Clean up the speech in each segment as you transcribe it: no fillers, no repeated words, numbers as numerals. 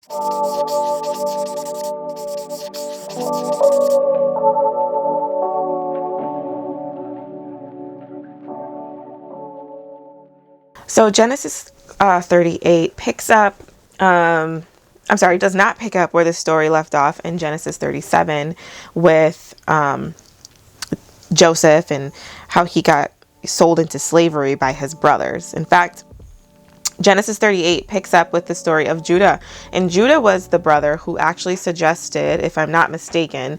So Genesis 38 picks up, I'm sorry, does not pick up where the story left off in Genesis 37 with Joseph and how he got sold into slavery by his brothers. In fact, Genesis 38 picks up with the story of Judah. And Judah was the brother who actually suggested, if I'm not mistaken,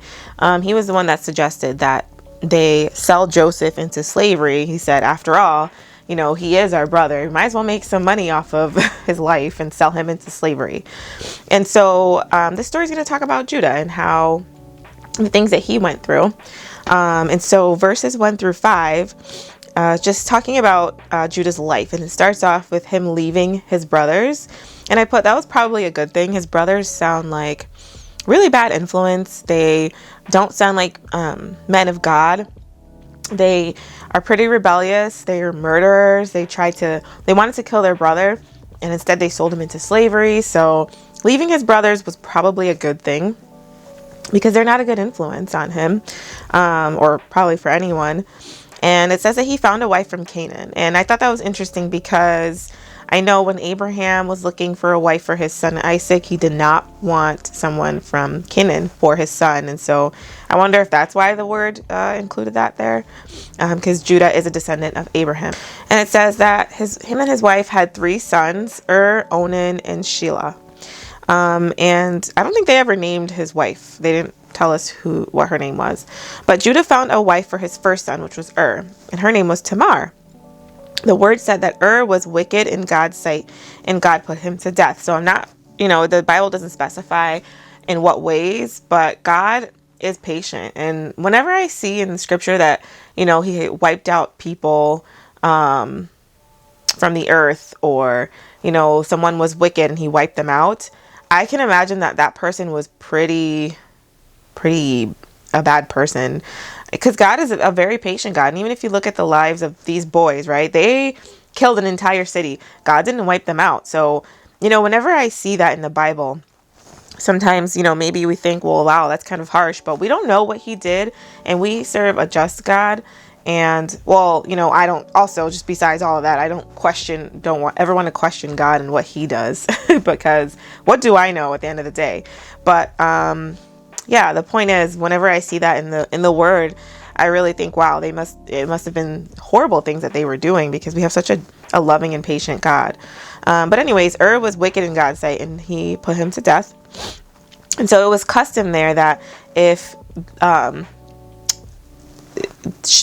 he was the one that suggested that they sell Joseph into slavery. He said, after all, you know, he is our brother. We might as well make some money off of his life and sell him into slavery. And so this story is going to talk about Judah and how the things that he went through. And so verses 1 through 5, just talking about Judah's life. And it starts off with him leaving his brothers. And I put that was probably a good thing. His brothers sound like really bad influence. They don't sound like men of God. They are pretty rebellious. They are murderers. They wanted to kill their brother, and instead they sold him into slavery. So leaving his brothers was probably a good thing because they're not a good influence on him, or probably for anyone. And it says that he found a wife from Canaan. And I thought that was interesting because I know when Abraham was looking for a wife for his son Isaac, he did not want someone from Canaan for his son. And so I wonder if that's why the word included that there, because Judah is a descendant of Abraham. And it says that him and his wife had 3 sons, Onan, and Shelah. And I don't think they ever named his wife. They didn't tell us what her name was. But Judah found a wife for his first son, which was and her name was Tamar. The word said that was wicked in God's sight, and God put him to death. So I'm not, the Bible doesn't specify in what ways, but God is patient. And whenever I see in the scripture that, he wiped out people from the earth, or, someone was wicked and he wiped them out, I can imagine that person was pretty a bad person. Because God is a very patient God. And even if you look at the lives of these boys, right, they killed an entire city. God didn't wipe them out. So, whenever I see that in the Bible, sometimes, maybe we think, well, wow, that's kind of harsh. But we don't know what he did. And we serve a just God. And, well, I don't also, just besides all of that, I don't ever want to question God and what he does. Because what do I know at the end of the day? But, yeah, the point is, whenever I see that in the word, I really think, wow, it must have been horrible things that they were doing, because we have such a loving and patient God. But anyways, was wicked in God's sight, and he put him to death. And so it was custom there that if,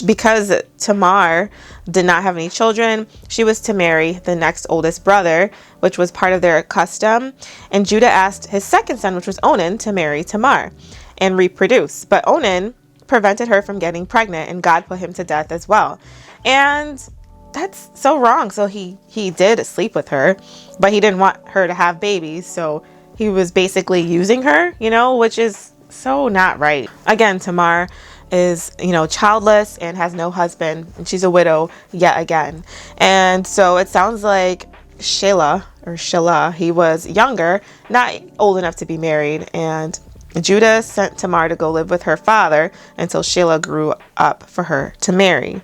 because Tamar did not have any children, she was to marry the next oldest brother, which was part of their custom. And Judah asked his second son, which was Onan, to marry Tamar and reproduce. But Onan prevented her from getting pregnant, and God put him to death as well. And that's so wrong. So he did sleep with her, but he didn't want her to have babies. So he was basically using her, which is so not right. Again, Tamar is, childless and has no husband, and she's a widow yet again. And so it sounds like Shelah, he was younger, not old enough to be married, and Judah sent Tamar to go live with her father until Shelah grew up for her to marry.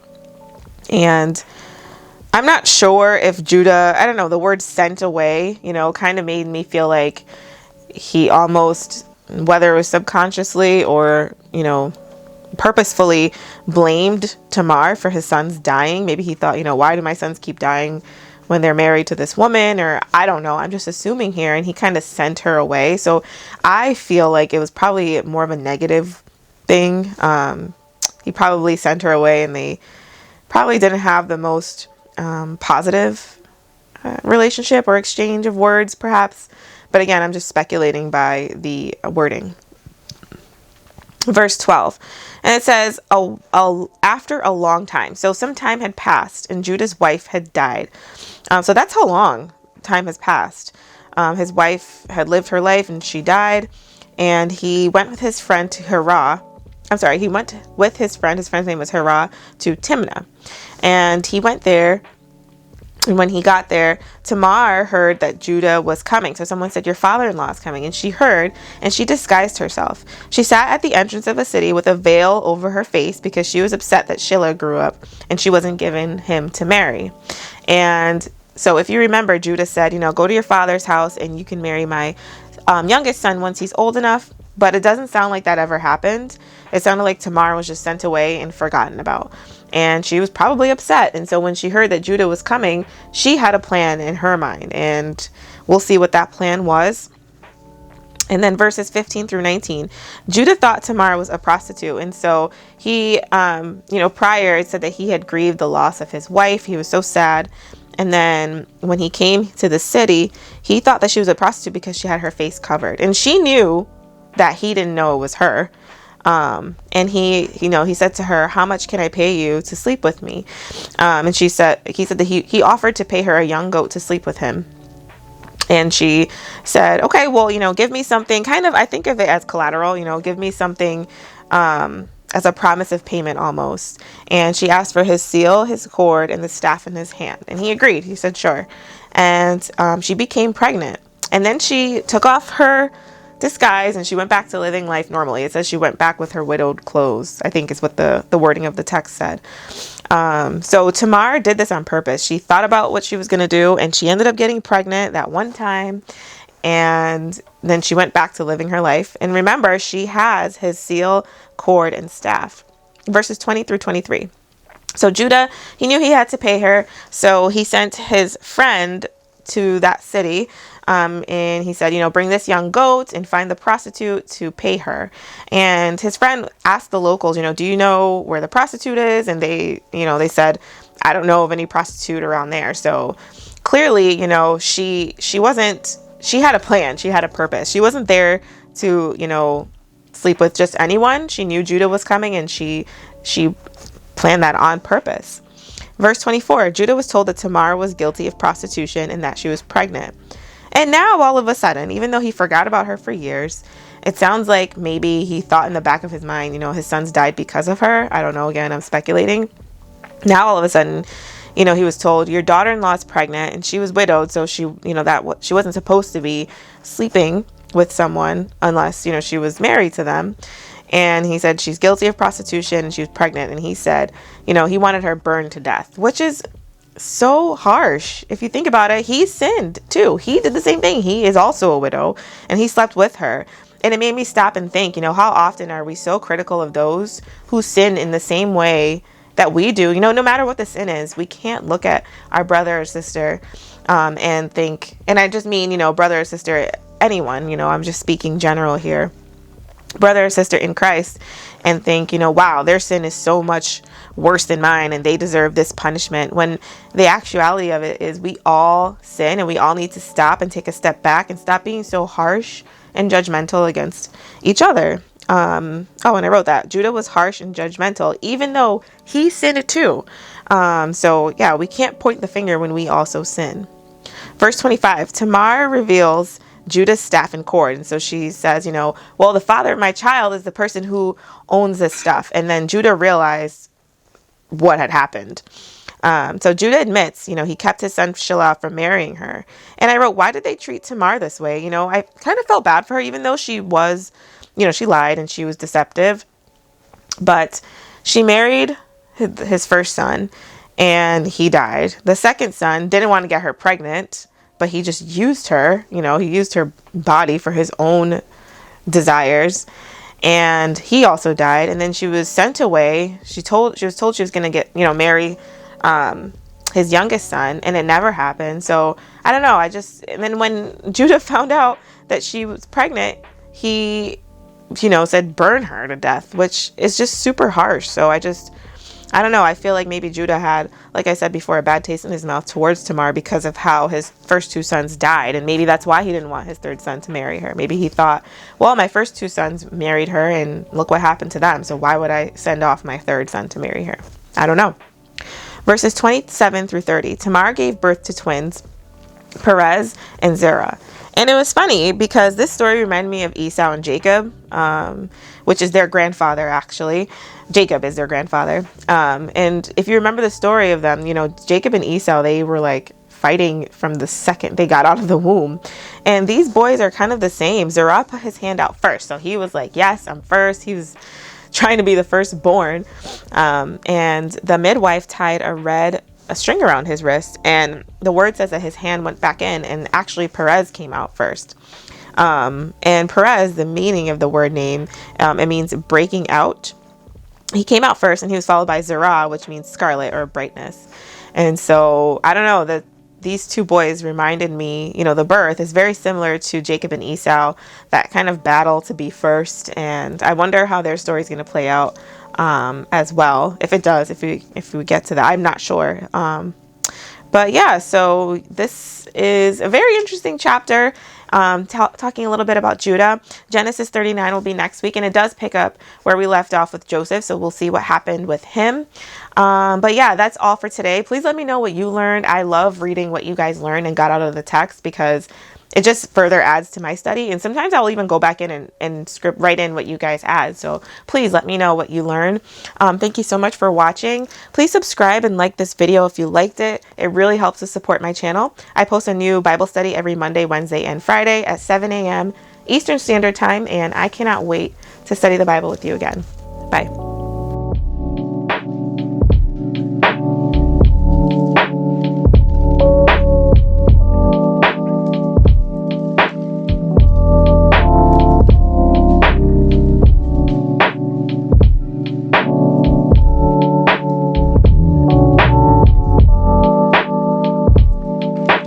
And I'm not sure if Judah, I don't know, the word sent away, kind of made me feel like he almost, whether it was subconsciously or, purposefully blamed Tamar for his sons dying. Maybe he thought, why do my sons keep dying when they're married to this woman? Or I don't know, I'm just assuming here. And he kind of sent her away. So I feel like it was probably more of a negative thing. He probably sent her away, and they probably didn't have the most positive relationship or exchange of words, perhaps. But again, I'm just speculating by the wording. Verse 12, and it says, after a long time, so some time had passed, and Judah's wife had died. So that's how long time has passed. His wife had lived her life, and she died, and he went with his friend to he went with his friend's name was Hirah, to Timnah, and he went there, And when he got there, Tamar heard that Judah was coming. So someone said, your father-in-law is coming. And she heard, and she disguised herself. She sat at the entrance of a city with a veil over her face because she was upset that Shelah grew up and she wasn't given him to marry. And so if you remember, Judah said, go to your father's house and you can marry my youngest son once he's old enough. But it doesn't sound like that ever happened. It sounded like Tamar was just sent away and forgotten about. And she was probably upset. And so when she heard that Judah was coming, she had a plan in her mind. And we'll see what that plan was. And then verses 15 through 19, Judah thought Tamar was a prostitute. And so he, prior, it said that he had grieved the loss of his wife. He was so sad. And then when he came to the city, he thought that she was a prostitute because she had her face covered. And she knew that he didn't know it was her. And he said to her, how much can I pay you to sleep with me? And he said that he offered to pay her a young goat to sleep with him. And she said, okay, well, give me something kind of, I think of it as collateral, give me something, as a promise of payment almost. And she asked for his seal, his cord, and the staff in his hand. And he agreed. He said, sure. And, she became pregnant. And then she took off her disguise and she went back to living life normally. It says she went back with her widowed clothes, I think is what the wording of the text said. So Tamar did this on purpose. She thought about what she was going to do and she ended up getting pregnant that one time. And then she went back to living her life. And remember, she has his seal, cord, and staff. Verses 20 through 23. So Judah, he knew he had to pay her. So he sent his friend to that city. And he said, bring this young goat and find the prostitute to pay her. And his friend asked the locals, do you know where the prostitute is? And they said, I don't know of any prostitute around there. So clearly, she had a plan. She had a purpose. She wasn't there to, sleep with just anyone. She knew Judah was coming and she planned that on purpose. Verse 24, Judah was told that Tamar was guilty of prostitution and that she was pregnant. And now all of a sudden, even though he forgot about her for years, it sounds like maybe he thought in the back of his mind, his sons died because of her. I don't know. Again, I'm speculating. Now all of a sudden, he was told your daughter-in-law is pregnant and she was widowed. So she, she wasn't supposed to be sleeping with someone unless, she was married to them. And he said she's guilty of prostitution and she was pregnant. And he said, he wanted her burned to death, which is so harsh. If you think about it, he sinned too. He did the same thing. He is also a widow and he slept with her. And it made me stop and think, how often are we so critical of those who sin in the same way that we do? No matter what the sin is, we can't look at our brother or sister and think, and I just mean, brother or sister, anyone, I'm just speaking general here, brother or sister in Christ, and think, wow, their sin is so much worse than mine and they deserve this punishment, when the actuality of it is we all sin and we all need to stop and take a step back and stop being so harsh and judgmental against each other. And I wrote that Judah was harsh and judgmental even though he sinned too. So yeah, we can't point the finger when we also sin. Verse 25, Tamar reveals Judah's staff and cord. And so she says, well, the father of my child is the person who owns this stuff. And then Judah realized what had happened. So Judah admits, he kept his son Shelah from marrying her. And I wrote, why did they treat Tamar this way? I kind of felt bad for her, even though she was, she lied and she was deceptive. But she married his first son and he died. The second son didn't want to get her pregnant, but he just used her, he used her body for his own desires. And he also died. And then she was sent away. She was told she was going to get, marry his youngest son, and it never happened. So I don't know. And then when Judah found out that she was pregnant, he, said burn her to death, which is just super harsh. So I don't know. I feel like maybe Judah had, like I said before, a bad taste in his mouth towards Tamar because of how his first two sons died. And maybe that's why he didn't want his third son to marry her. Maybe he thought, well, my first two sons married her and look what happened to them. So why would I send off my third son to marry her? I don't know. Verses 27 through 30. Tamar gave birth to twins, Perez and Zerah. And it was funny because this story reminded me of Esau and Jacob, which is their grandfather, actually. Jacob is their grandfather. And if you remember the story of them, Jacob and Esau, they were like fighting from the second they got out of the womb. And these boys are kind of the same. Zerah put his hand out first. So he was like, yes, I'm first. He was trying to be the firstborn. And the midwife tied a string around his wrist. And the word says that his hand went back in, and actually Perez came out first. And Perez, the meaning of the word name, it means breaking out. He came out first, and he was followed by Zerah, which means scarlet or brightness. And so I don't know, that these two boys reminded me, you know, the birth is very similar to Jacob and Esau, that kind of battle to be first. And I wonder how their story is going to play out as well. If it does, if we get to that, I'm not sure. But yeah, so this is a very interesting chapter. Talking a little bit about Judah. Genesis 39 will be next week, and it does pick up where we left off with Joseph, so we'll see what happened with him. But yeah, that's all for today. Please let me know what you learned. I love reading what you guys learned and got out of the text, because it just further adds to my study. And sometimes I'll even go back in and write in what you guys add. So please let me know what you learned. Thank you so much for watching. Please subscribe and like this video if you liked it. It really helps to support my channel. I post a new Bible study every Monday, Wednesday, and Friday at 7 a.m. Eastern Standard Time. And I cannot wait to study the Bible with you again. Bye.